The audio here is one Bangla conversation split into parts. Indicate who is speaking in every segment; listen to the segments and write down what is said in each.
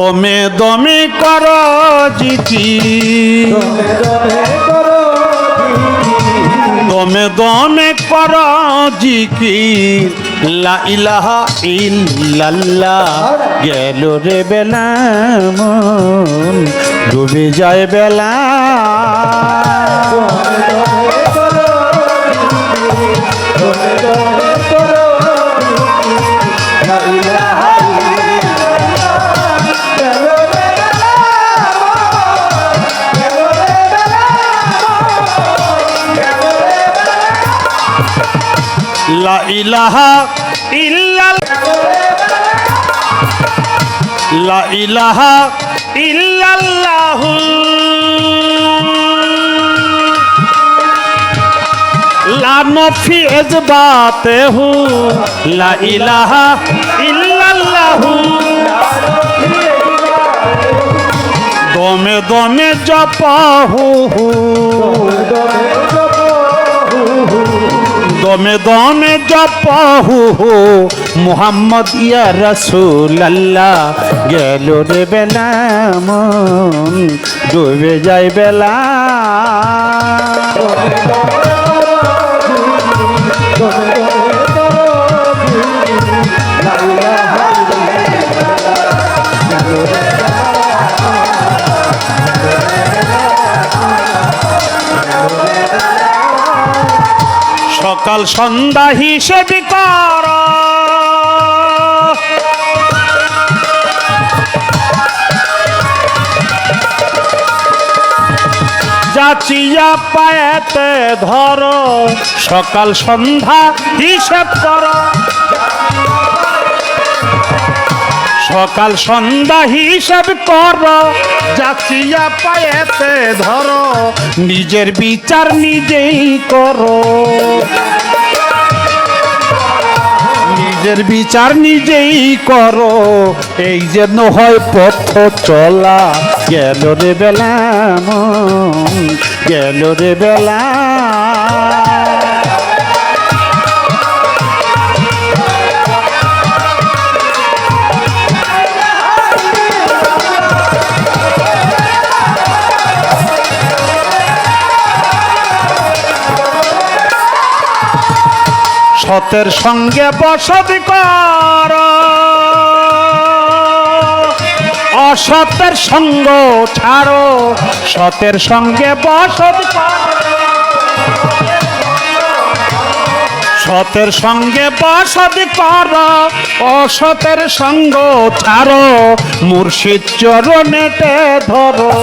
Speaker 1: দমে দমে কর জিকির, দমে দমে কর জিকির, লা ইলাহা ইল্লাল্লাহ। গেল রে বেলা মন ডুবে যায় বেলা, লা ইলাহা ইল্লাল্লাহ, লা ইলাহা ইল্লাল্লাহ, লা নফি ইজবাতে হু, লা ইলাহা ইল্লাল্লাহ। দমে দমে জপাহু, দমে দমে জপাহু মুহাম্মদ ইয়া রাসূলুল্লাহ। গেল রে বেলা মন ডুবে যায় বেলা, সকাল সন্ধ্যা হিসেব কর, যাচিয়া পায়েতে ধর, সকাল সন্ধ্যা হিসেব কর, সকাল সন্ধ্যা হিসেব কর, যাচিয়া পায়েতে ধর, নিজের বিচার নিজেই করো, নিজের বিচার নিজেই করো, এই যেন হয় পথ চলা। গেল রে বেলা মন, গেল রে বেলা, সতের সঙ্গে বসত কর, অসতের সঙ্গ ছাড়ো, সতের সঙ্গে বসত কর, সতের সঙ্গে বসত কর, অসতের সঙ্গ ছাড়ো, মুর্শিদ চরণেতে ধরো,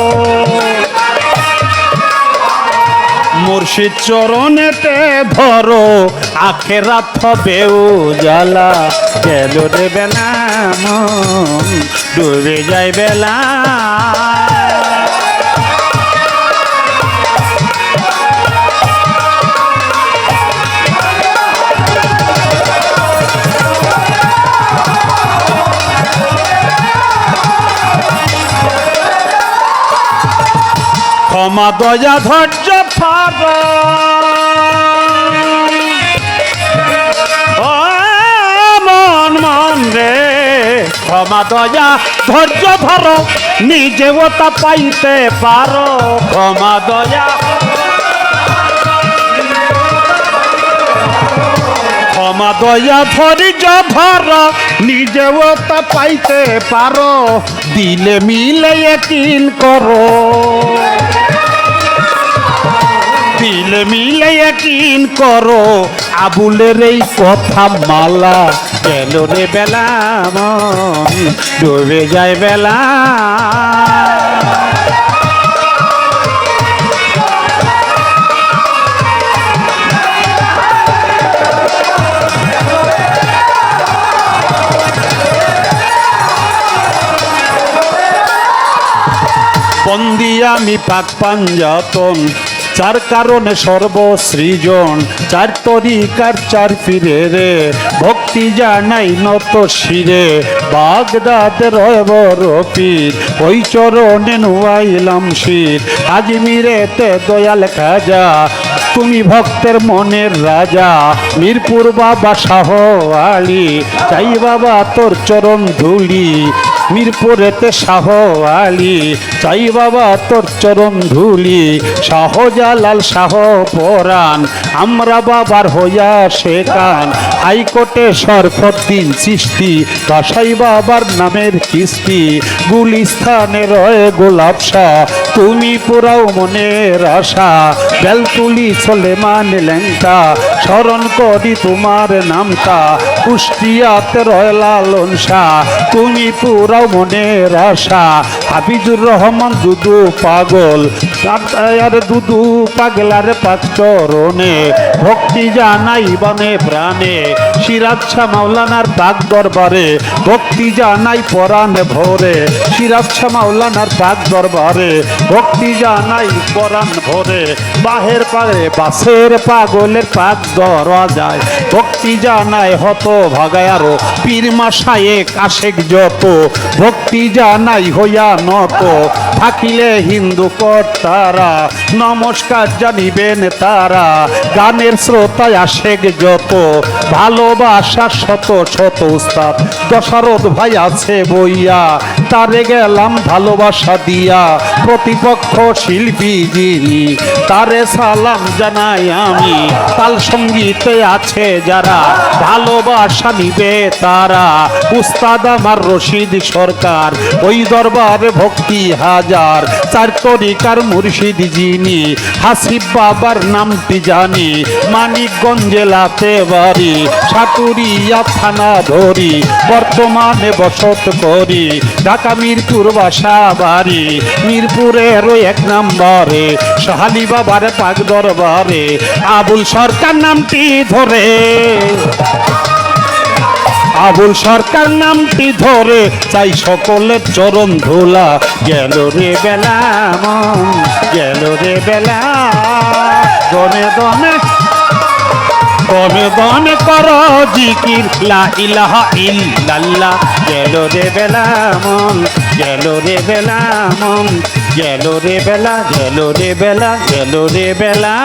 Speaker 1: মুর্শিদ চরণেতে ধরো, আখেরাত হবে উজালা। গেল রে বেলা মন ডুবে যায় বেলা, ক্ষমা দয়া ধৈর্য ফার, মন মন রে ক্ষমা দয়া ধৈর্য ধর, নিজেও তা পাইতে পারো, ক্ষমা দয়া, ক্ষমা দয়া ধৈর্য ধর, নিজেও তা পাইতে পারো, দিলে মিলে একদিন করো, দিলে মিলে একদিন করো, আবুলের এই কথা মালা। গেল রে বেলা মন ডুবে যায় বেলা, বন্দি আমি পাক পাঞ্জাতন, চার কারণে সর্বসৃজন, চার তরিকার চার ফিরে রে, ভক্তি জানাই নত শিরে, বাগদাদের বড় পীর, ওই চরণে নুয়াইলাম শির, আজমিরেতে দয়াল খাজা, তুমি ভক্তের মনের রাজা, মিরপুর বাবা শাহ আলী, চাই বাবা তোর চরণ ধুলি, মিরপুরেতে শাহ আলী চাই বাবা তোর চরণ ধুলি, শাহজালাল শাহ পরাণ আমরা বাবার হইয়া শেখান, হাইকোর্টে শরফুদ্দীন চিশতি বাসাই বাবার নামের কিস্তি, গুলিস্তানে রয়ে গোলাপ শাহ তুমি পুরাও মনের আশা, বেলতুলি সোলেমান লেঙ্কা স্মরণ করি তোমার নামটা, কুষ্টিয়াতে রয় লালন শাহ তুমি পুরাও মনের আশা, হাফিজুর রহমান দুদু পাগল আর দুদু পাগলার পাক চরণে ভক্তি জানাই বনে প্রাণে, সিরাজ শাহ মাওলানার পাক দরবারে ভক্তি জানাই পরাণ ভরে, সিরাজ শাহ মাওলানার পাক দরবারে ভক্তি জানাই পরাণ ভরে, বাহের পারে বাসের পাগলের পাক দরজায় ভক্তি জানাই হত ভাগায় আরো পীর মাশায়েক আশেক যত ভক্তি জানাই হইয়া নত, থাকিলে হিন্দু কর্তারা নমস্কার জানিবেন তারা, গানের শ্রোতায় আশেক যত ভালোবাসার শত শত উস্তাদ দশরথ ভাই আছে বইয়া, তারে গেলাম ভালোবাসা দিয়া প্রতিপক্ষ শিল্পী যিনি তারে সালাম জানাই আমি, তাল সঙ্গীতে আছে যারা ভালোবাসা নিবে তারা, উস্তাদ আমার রশিদ সরকার ওই দরবারে ভক্তি হাজার, চার তরিকার মুর্শিদ যিনি হাসিব বাবার নামটি জানি, মানিকগঞ্জ জেলাতে বাড়ি সাটুরিয়া থানা ধরি বর্তমানে বসত করি, ঢাকা মিরপুর বাসা বাড়ি মিরপুরের এক নম্বরে শাহালি বাবার পাক দরবারে, আবুল সরকার নামটি ধরে আবুল সরকার নামটি ধরে চাই সকলের চরণ ধুলা, গেল রে বেলা মন গেল রে বেলা, দমে দমে দমে দমে কর জিকির লা ইলাহা ইল্লাল্লাহ, গেল রে বেলা মন গেল রে বেলা মন গেল রে বেলা গেল রে বেলা গেল রে বেলা।